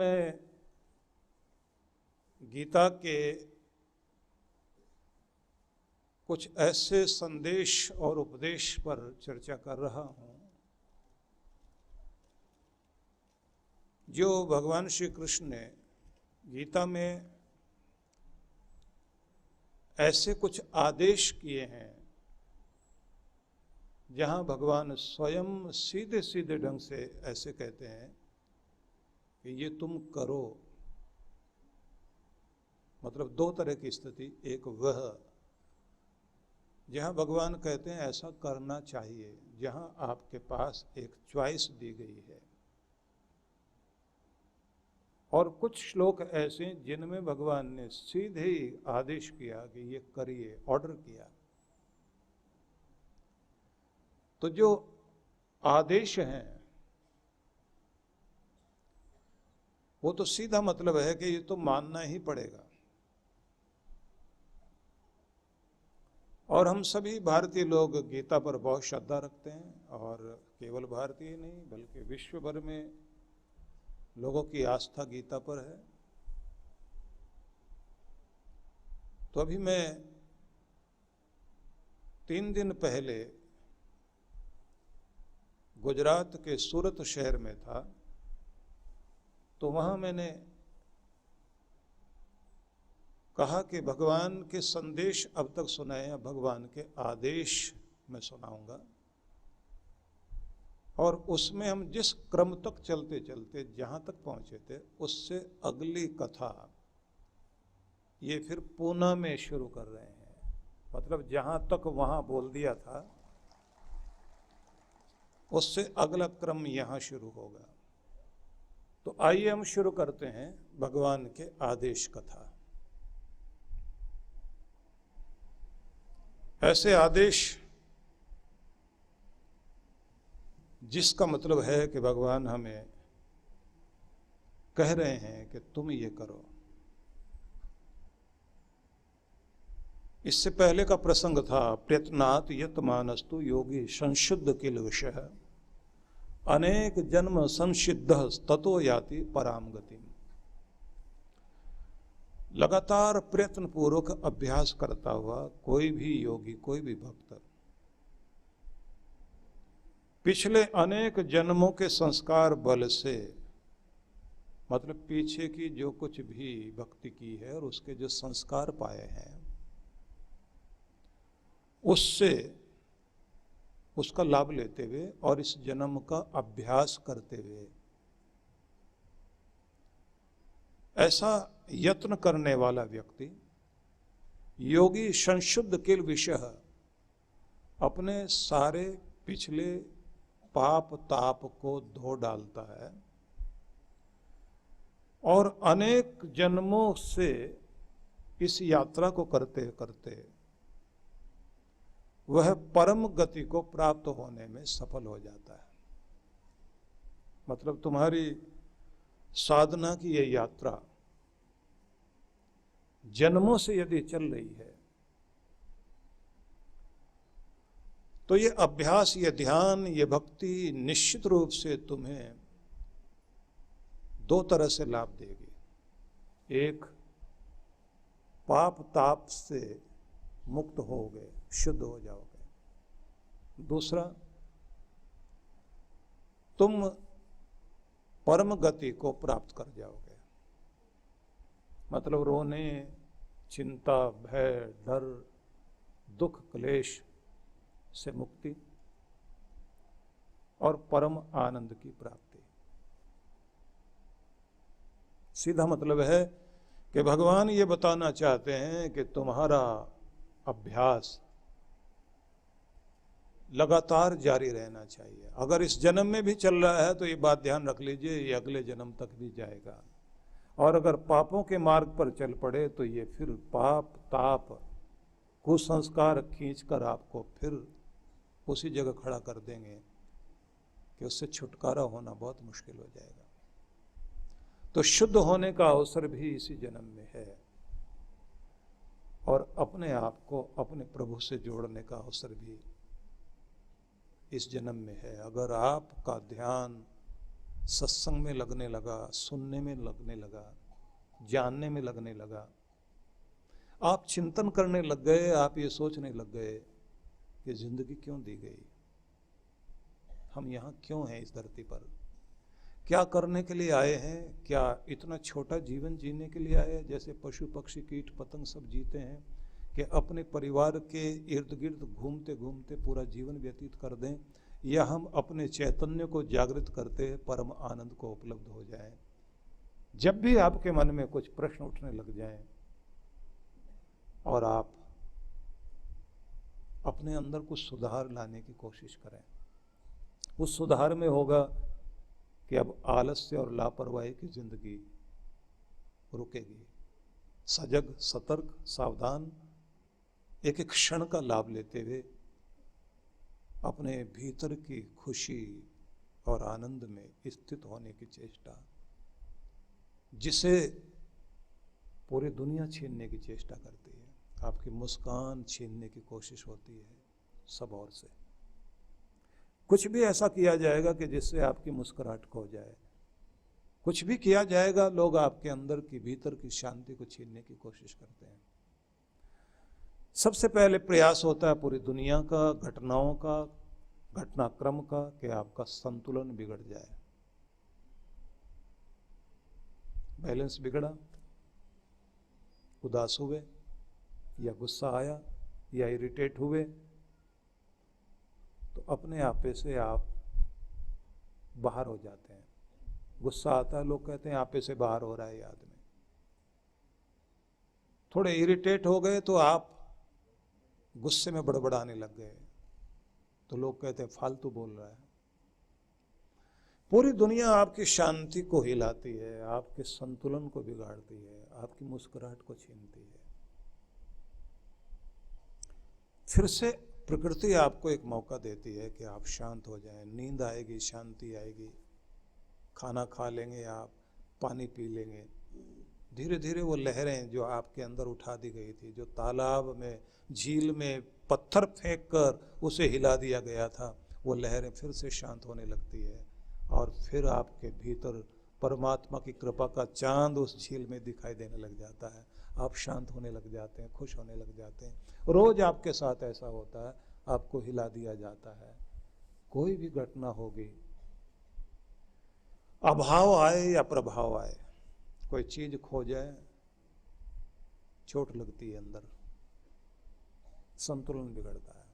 मैं गीता के कुछ ऐसे संदेश और उपदेश पर चर्चा कर रहा हूं जो भगवान श्री कृष्ण ने गीता में ऐसे कुछ आदेश किए हैं जहां भगवान स्वयं सीधे सीधे ढंग से ऐसे कहते हैं कि ये तुम करो। मतलब दो तरह की स्थिति, एक वह जहां भगवान कहते हैं ऐसा करना चाहिए, जहां आपके पास एक चॉइस दी गई है, और कुछ श्लोक ऐसे जिनमें भगवान ने सीधे ही आदेश किया कि ये करिए, ऑर्डर किया। तो जो आदेश हैं वो तो सीधा मतलब है कि ये तो मानना ही पड़ेगा। और हम सभी भारतीय लोग गीता पर बहुत श्रद्धा रखते हैं, और केवल भारतीय नहीं बल्कि विश्व भर में लोगों की आस्था गीता पर है। तो अभी मैं 3 दिन पहले गुजरात के सूरत शहर में था, तो वहां मैंने कहा कि भगवान के संदेश अब तक सुनाए हैं, भगवान के आदेश मैं सुनाऊंगा। और उसमें हम जिस क्रम तक चलते चलते जहां तक पहुंचे थे, उससे अगली कथा ये फिर पूना में शुरू कर रहे हैं। मतलब जहां तक वहां बोल दिया था उससे अगला क्रम यहां शुरू होगा। तो आइए हम शुरू करते हैं भगवान के आदेश कथा। ऐसे आदेश जिसका मतलब है कि भगवान हमें कह रहे हैं कि तुम ये करो। इससे पहले का प्रसंग था प्रयत्नात् यतमानस्तु योगी संशुद्ध किल विषय अनेक जन्म संसिद्ध ततो याति पराम गति। लगातार प्रयत्न पूर्वक अभ्यास करता हुआ कोई भी योगी, कोई भी भक्त पिछले अनेक जन्मों के संस्कार बल से, मतलब पीछे की जो कुछ भी भक्ति की है और उसके जो संस्कार पाए हैं, उससे उसका लाभ लेते हुए और इस जन्म का अभ्यास करते हुए ऐसा यत्न करने वाला व्यक्ति योगी संशुद्ध किल विषय अपने सारे पिछले पाप ताप को धो डालता है और अनेक जन्मों से इस यात्रा को करते करते वह परम गति को प्राप्त होने में सफल हो जाता है। मतलब तुम्हारी साधना की यह यात्रा जन्मों से यदि चल रही है तो ये अभ्यास, ये ध्यान, ये भक्ति निश्चित रूप से तुम्हें 2 तरह से लाभ देगी। एक, पाप ताप से मुक्त होगे, शुद्ध हो जाओगे। दूसरा, तुम परम गति को प्राप्त कर जाओगे। मतलब रोने, चिंता, भय, डर, दुख, क्लेश से मुक्ति और परम आनंद की प्राप्ति। सीधा मतलब है कि भगवान ये बताना चाहते हैं कि तुम्हारा अभ्यास लगातार जारी रहना चाहिए। अगर इस जन्म में भी चल रहा है तो ये बात ध्यान रख लीजिए, ये अगले जन्म तक भी जाएगा। और अगर पापों के मार्ग पर चल पड़े तो ये फिर पाप ताप कुसंस्कार खींचकर आपको फिर उसी जगह खड़ा कर देंगे कि उससे छुटकारा होना बहुत मुश्किल हो जाएगा। तो शुद्ध होने का अवसर भी इसी जन्म में है और अपने आप को अपने प्रभु से जोड़ने का अवसर भी इस जन्म में है। अगर आपका ध्यान सत्संग में लगने लगा, सुनने में लगने लगा, जानने में लगने लगा, आप चिंतन करने लग गए, आप ये सोचने लग गए कि जिंदगी क्यों दी गई, हम यहाँ क्यों हैं इस धरती पर, क्या करने के लिए आए हैं, क्या इतना छोटा जीवन जीने के लिए आए हैं जैसे पशु पक्षी कीट पतंग सब जीते हैं, कि अपने परिवार के इर्द गिर्द घूमते घूमते पूरा जीवन व्यतीत कर दें, या हम अपने चैतन्य को जागृत करते परम आनंद को उपलब्ध हो जाएं। जब भी आपके मन में कुछ प्रश्न उठने लग जाएं और आप अपने अंदर कुछ सुधार लाने की कोशिश करें, उस सुधार में होगा कि अब आलस्य और लापरवाही की जिंदगी रुकेगी। सजग, सतर्क, सावधान, एक एक क्षण का लाभ लेते हुए अपने भीतर की खुशी और आनंद में स्थित होने की चेष्टा, जिसे पूरी दुनिया छीनने की चेष्टा करती है, आपकी मुस्कान छीनने की कोशिश होती है सब ओर से। कुछ भी ऐसा किया जाएगा कि जिससे आपकी मुस्कुराहट खो जाए, कुछ भी किया जाएगा, लोग आपके अंदर की भीतर की शांति को छीनने की कोशिश करते हैं। सबसे पहले प्रयास होता है पूरी दुनिया का, घटनाओं का, घटनाक्रम का, कि आपका संतुलन बिगड़ जाए। बैलेंस बिगड़ा, उदास हुए या गुस्सा आया या इरिटेट हुए, तो अपने आपे से आप बाहर हो जाते हैं। गुस्सा आता है, लोग कहते हैं आपे से बाहर हो रहा है ये आदमी। थोड़े इरिटेट हो गए तो आप गुस्से में बड़बड़ाने लग गए, तो लोग कहते हैं फालतू बोल रहा है। पूरी दुनिया आपकी शांति को हिलाती है, आपके संतुलन को बिगाड़ती है, आपकी मुस्कुराहट को छीनती है। फिर से प्रकृति आपको एक मौका देती है कि आप शांत हो जाएं, नींद आएगी, शांति आएगी, खाना खा लेंगे आप, पानी पी लेंगे, धीरे धीरे वो लहरें जो आपके अंदर उठा दी गई थी, जो तालाब में, झील में पत्थर फेंक कर उसे हिला दिया गया था, वो लहरें फिर से शांत होने लगती है, और फिर आपके भीतर परमात्मा की कृपा का चांद उस झील में दिखाई देने लग जाता है। आप शांत होने लग जाते हैं, खुश होने लग जाते हैं। रोज आपके साथ ऐसा होता है, आपको हिला दिया जाता है। कोई भी घटना होगी, अभाव आए या प्रभाव आए, कोई चीज खो जाए, चोट लगती है अंदर, संतुलन बिगड़ता है।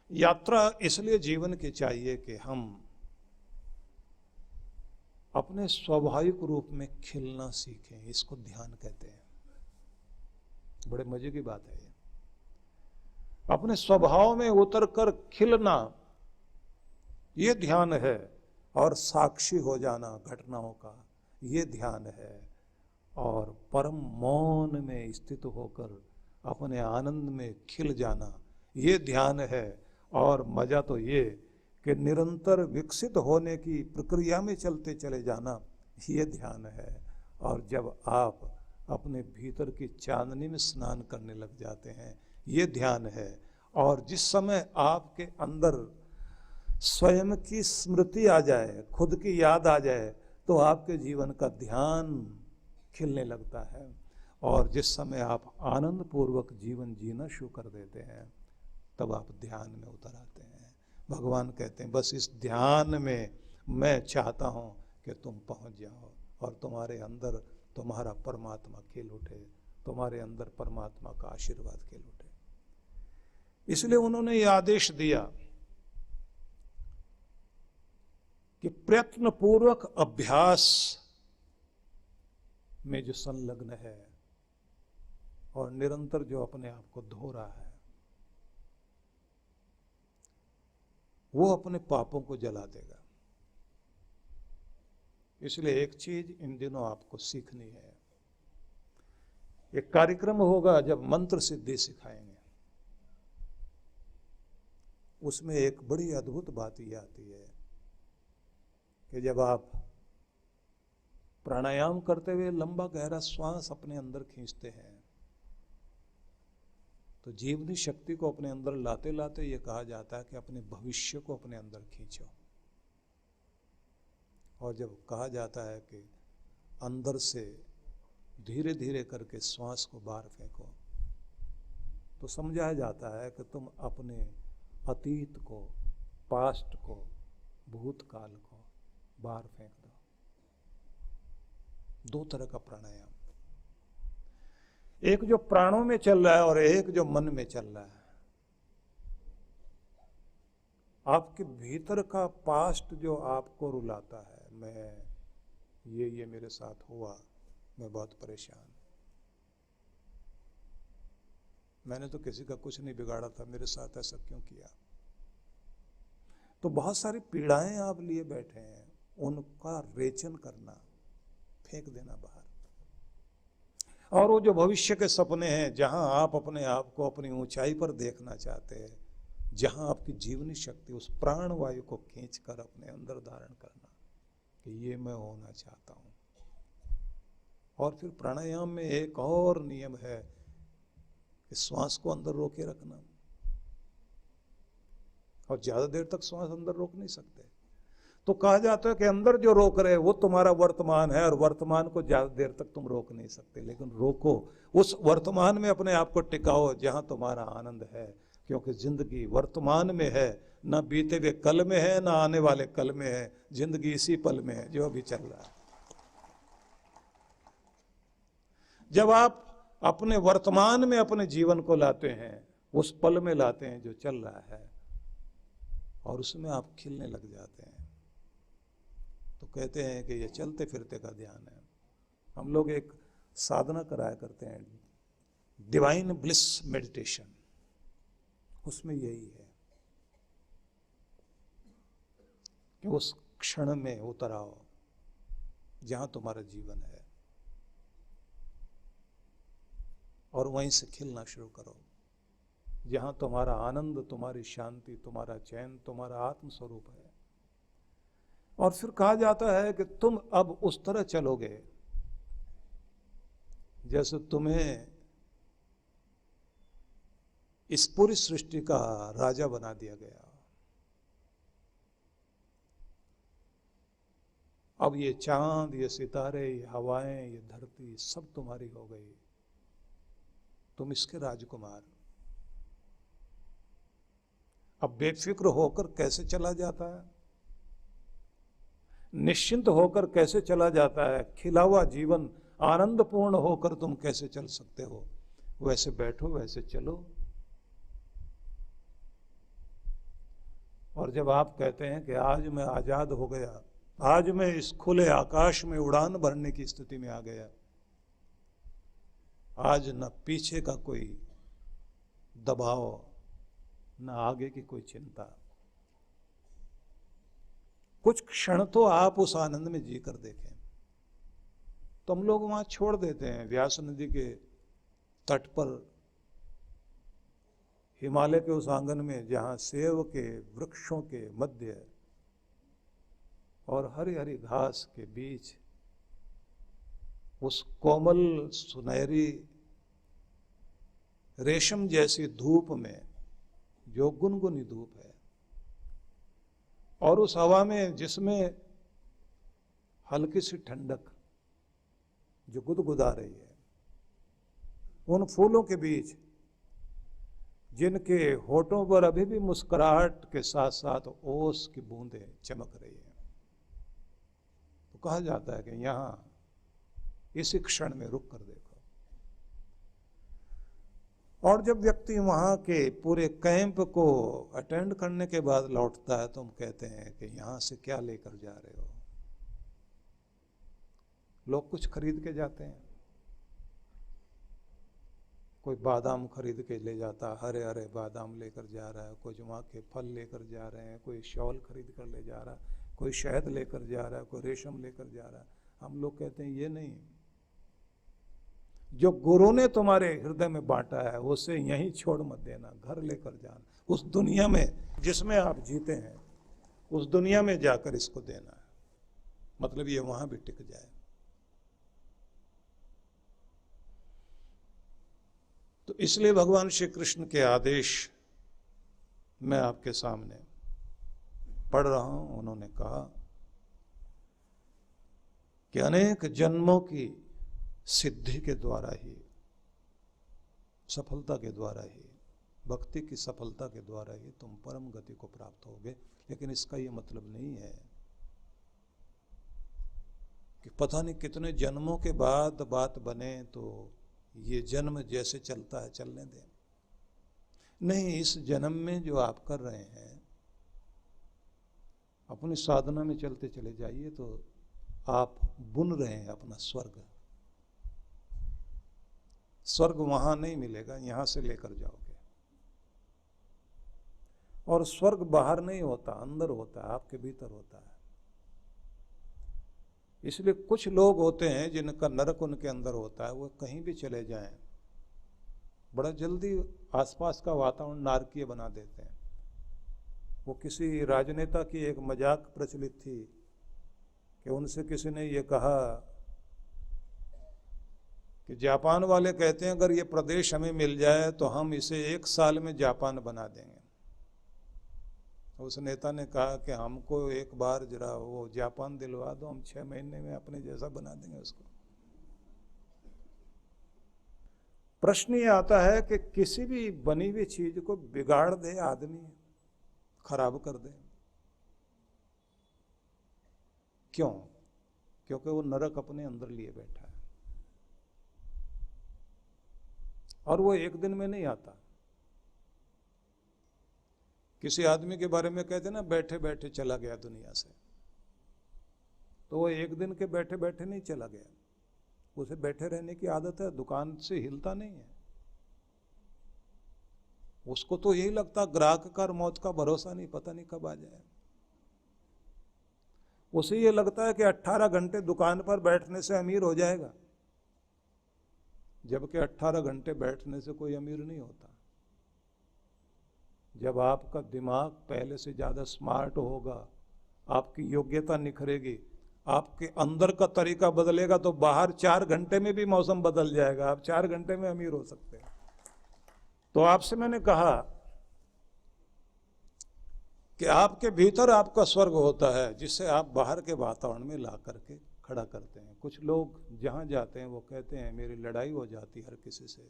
यात्रा इसलिए जीवन की चाहिए कि हम अपने स्वाभाविक रूप में खिलना सीखें, इसको ध्यान कहते हैं। बड़े मजे की बात है ये। अपने स्वभाव में उतरकर खिलना, ये ध्यान है, और साक्षी हो जाना घटनाओं का, ये ध्यान है, और परम मौन में स्थित होकर अपने आनंद में खिल जाना, ये ध्यान है। और मजा तो ये कि निरंतर विकसित होने की प्रक्रिया में चलते चले जाना, ये ध्यान है। और जब आप अपने भीतर की चांदनी में स्नान करने लग जाते हैं, ये ध्यान है। और जिस समय आपके अंदर स्वयं की स्मृति आ जाए, खुद की याद आ जाए, तो आपके जीवन का ध्यान खिलने लगता है। और जिस समय आप आनंद पूर्वक जीवन जीना शुरू कर देते हैं, तब आप ध्यान में उतर आते हैं। भगवान कहते हैं बस इस ध्यान में मैं चाहता हूं कि तुम पहुंच जाओ और तुम्हारे अंदर तुम्हारा परमात्मा खिल उठे, तुम्हारे अंदर परमात्मा का आशीर्वाद खिल उठे। इसलिए उन्होंने ये आदेश दिया कि प्रयत्न पूर्वक अभ्यास में जो संलग्न है और निरंतर जो अपने आप को धो रहा है, वो अपने पापों को जला देगा। इसलिए एक चीज इन दिनों आपको सीखनी है। एक कार्यक्रम होगा जब मंत्र सिद्धि सिखाएंगे, उसमें एक बड़ी अद्भुत बात ये आती है कि जब आप प्राणायाम करते हुए लंबा गहरा श्वास अपने अंदर खींचते हैं, तो जीवनी शक्ति को अपने अंदर लाते लाते ये कहा जाता है कि अपने भविष्य को अपने अंदर खींचो। और जब कहा जाता है कि अंदर से धीरे धीरे करके श्वास को बाहर फेंको, तो समझाया जाता है कि तुम अपने अतीत को, पास्ट को, भूतकाल को बाहर फेंक दो। दो तरह का प्राणायाम, एक जो प्राणों में चल रहा है और एक जो मन में चल रहा है। आपके भीतर का पास्ट जो आपको रुलाता है, मैं ये मेरे साथ हुआ, मैं बहुत परेशान, मैंने तो किसी का कुछ नहीं बिगाड़ा था, मेरे साथ ऐसा क्यों किया। तो बहुत सारी पीड़ाएं आप लिए बैठे हैं, उनका रेचन करना, फेंक देना बाहर। और वो जो भविष्य के सपने हैं, जहां आप अपने आप को अपनी ऊंचाई पर देखना चाहते हैं, जहां आपकी जीवनी शक्ति उस प्राण वायु को खींचकर अपने अंदर धारण करना कि ये मैं होना चाहता हूं। और फिर प्राणायाम में एक और नियम है कि श्वास को अंदर रोके रखना, और ज्यादा देर तक श्वास अंदर रोक नहीं सकते। तो कहा जाता है कि अंदर जो रोक रहे वो तुम्हारा वर्तमान है, और वर्तमान को ज्यादा देर तक तुम रोक नहीं सकते, लेकिन रोको, उस वर्तमान में अपने आप को टिकाओ जहां तुम्हारा आनंद है। क्योंकि जिंदगी वर्तमान में है, ना बीते हुए कल में है, ना आने वाले कल में है, जिंदगी इसी पल में है जो अभी चल रहा है। जब आप अपने वर्तमान में अपने जीवन को लाते हैं, उस पल में लाते हैं जो चल रहा है, और उसमें आप खिलने लग जाते हैं। तो कहते हैं कि ये चलते फिरते का ध्यान है। हम लोग एक साधना कराया करते हैं, डिवाइन ब्लिस मेडिटेशन, उसमें यही है कि उस क्षण में उतर आओ जहां तुम्हारा जीवन है, और वहीं से खिलना शुरू करो, जहां तुम्हारा आनंद, तुम्हारी शांति, तुम्हारा चैन, तुम्हारा आत्म स्वरूप है। और फिर कहा जाता है कि तुम अब उस तरह चलोगे जैसे तुम्हें इस पूरी सृष्टि का राजा बना दिया गया। अब ये चांद, ये सितारे, ये हवाएं, ये धरती सब तुम्हारी हो गई, तुम इसके राजकुमार। अब बेफिक्र होकर कैसे चला जाता है, निश्चिंत होकर कैसे चला जाता है, खिला हुआ जीवन आनंदपूर्ण होकर तुम कैसे चल सकते हो। वैसे बैठो, वैसे चलो। और जब आप कहते हैं कि आज मैं आजाद हो गया, आज मैं इस खुले आकाश में उड़ान भरने की स्थिति में आ गया, आज न पीछे का कोई दबाव, न आगे की कोई चिंता, कुछ क्षण तो आप उस आनंद में जी कर देखें। तो हम लोग वहां छोड़ देते हैं, व्यास नदी के तट पर, हिमालय के उस आंगन में जहां सेब के वृक्षों के मध्य और हरी हरी घास के बीच, उस कोमल सुनहरी रेशम जैसी धूप में, जो गुनगुनी धूप है, और उस हवा में जिसमें हल्की सी ठंडक जो गुदगुदा रही है, उन फूलों के बीच जिनके होठों पर अभी भी मुस्कुराहट के साथ साथ ओस की बूंदें चमक रही हैं, तो कहा जाता है कि यहां इसी क्षण में रुक कर देखो। और जब व्यक्ति वहां के पूरे कैंप को अटेंड करने के बाद लौटता है, तो हम कहते हैं कि यहां से क्या लेकर जा रहे हो। लोग कुछ खरीद के जाते हैं, कोई बादाम खरीद के ले जाता, हरे हरे बादाम लेकर जा रहा है, कोई वहां के फल लेकर जा रहे हैं, कोई शॉल खरीद कर ले जा रहा है, कोई शहद लेकर जा रहा है, कोई रेशम लेकर जा रहा है। हम लोग कहते हैं ये नहीं, जो गुरु ने तुम्हारे हृदय में बांटा है उसे यहीं छोड़ मत देना, घर लेकर जाना, उस दुनिया में जिसमें आप जीते हैं, उस दुनिया में जाकर इसको देना है। मतलब ये वहां भी टिक जाए। तो इसलिए भगवान श्री कृष्ण के आदेश मैं आपके सामने पढ़ रहा हूं। उन्होंने कहा कि अनेक जन्मों की सिद्धि के द्वारा ही, सफलता के द्वारा ही, भक्ति की सफलता के द्वारा ही तुम परम गति को प्राप्त होगे। लेकिन इसका ये मतलब नहीं है कि पता नहीं कितने जन्मों के बाद बात बने तो ये जन्म जैसे चलता है चलने दें। नहीं, इस जन्म में जो आप कर रहे हैं, अपनी साधना में चलते चले जाइए तो आप बुन रहे हैं अपना स्वर्ग। स्वर्ग वहां नहीं मिलेगा, यहां से लेकर जाओगे। और स्वर्ग बाहर नहीं होता, अंदर होता है, आपके भीतर होता है। इसलिए कुछ लोग होते हैं जिनका नरक उनके अंदर होता है, वो कहीं भी चले जाएं बड़ा जल्दी आसपास का वातावरण नारकीय बना देते हैं। वो किसी राजनेता की एक मजाक प्रचलित थी कि उनसे किसी ने ये कहा कि जापान वाले कहते हैं अगर ये प्रदेश हमें मिल जाए तो हम इसे 1 साल में जापान बना देंगे। उस नेता ने कहा कि हमको एक बार जरा वो जापान दिलवा दो, हम 6 महीने में अपने जैसा बना देंगे उसको। प्रश्न ये आता है कि किसी भी बनी हुई चीज को बिगाड़ दे आदमी, खराब कर दे, क्यों? क्योंकि वो नरक अपने अंदर लिए बैठा है और वो एक दिन में नहीं आता। किसी आदमी के बारे में कहते ना बैठे बैठे चला गया दुनिया से, तो वो एक दिन के बैठे बैठे नहीं चला गया, उसे बैठे रहने की आदत है, दुकान से हिलता नहीं है। उसको तो यही लगता ग्राहक का मौत का भरोसा नहीं, पता नहीं कब आ जाए। उसे ये लगता है कि 18 घंटे दुकान पर बैठने से अमीर हो जाएगा, जबकि 18 घंटे बैठने से कोई अमीर नहीं होता। जब आपका दिमाग पहले से ज्यादा स्मार्ट होगा, आपकी योग्यता निखरेगी, आपके अंदर का तरीका बदलेगा, तो बाहर 4 घंटे में भी मौसम बदल जाएगा, आप 4 घंटे में अमीर हो सकते हैं। तो आपसे मैंने कहा कि आपके भीतर आपका स्वर्ग होता है, जिसे आप बाहर के वातावरण में ला करके खड़ा करते हैं। कुछ लोग जहां जाते हैं वो कहते हैं मेरी लड़ाई हो जाती हर किसी से,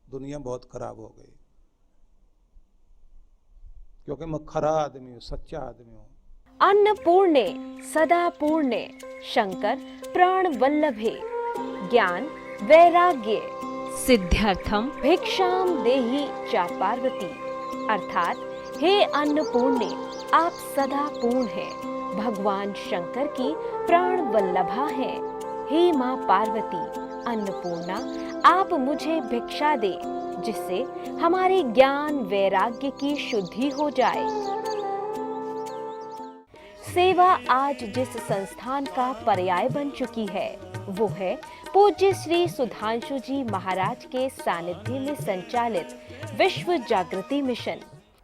दुनिया बहुत खराब हो गई, क्योंकि मैं खरा आदमी हूं, सच्चा आदमी हूं। अन्नपूर्णे सदा पूर्णे शंकर प्राण वल्लभे ज्ञान वैराग्य सिद्ध्यर्थम भिक्षाम देहि चा पार्वती। अर्थात हे अन्नपूर्णे, आप सदा पूर्ण हैं, भगवान शंकर की प्राण वल्लभा हैं। हे माँ पार्वती अन्नपूर्णा, आप मुझे भिक्षा दे जिससे हमारे ज्ञान वैराग्य की शुद्धि हो जाए। सेवा आज जिस संस्थान का पर्याय बन चुकी है वो है पूज्य श्री सुधांशु जी महाराज के सानिध्य में संचालित विश्व जागृति मिशन।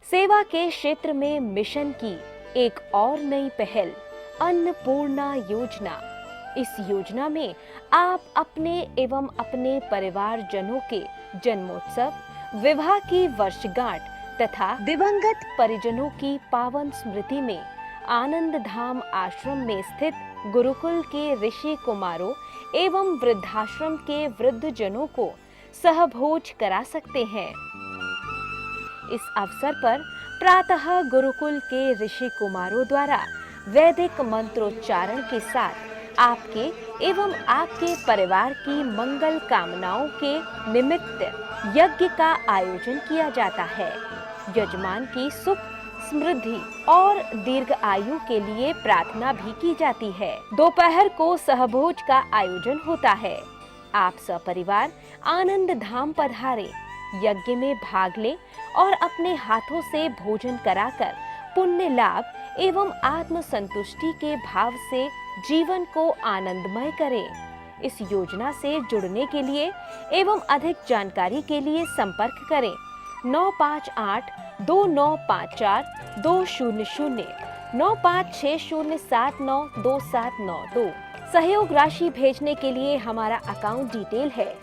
सेवा के क्षेत्र में मिशन की एक और नई पहल अन्नपूर्णा योजना। इस योजना में आप अपने एवं अपने परिवारजनों के जन्मोत्सव, विवाह की वर्षगांठ तथा दिवंगत परिजनों की पावन स्मृति में आनंद धाम आश्रम में स्थित गुरुकुल के ऋषि कुमारों एवं वृद्धाश्रम के वृद्धजनों को सहभोज करा सकते हैं। इस अवसर पर प्रातः गुरुकुल के ऋषि कुमारों द्वारा वैदिक मंत्रोच्चारण के साथ आपके एवं आपके परिवार की मंगल कामनाओं के निमित्त यज्ञ का आयोजन किया जाता है। यजमान की सुख, समृद्धि और दीर्घ आयु के लिए प्रार्थना भी की जाती है। दोपहर को सहभोज का आयोजन होता है। आप सपरिवार आनंद धाम पधारें, यज्ञ में भाग लें और अपने हाथों से भोजन कराकर पुण्य लाभ एवं आत्म संतुष्टि के भाव से जीवन को आनंदमय करें। इस योजना से जुड़ने के लिए एवं अधिक जानकारी के लिए संपर्क करें 9582954200 9560792792। सहयोग राशि भेजने के लिए हमारा अकाउंट डिटेल है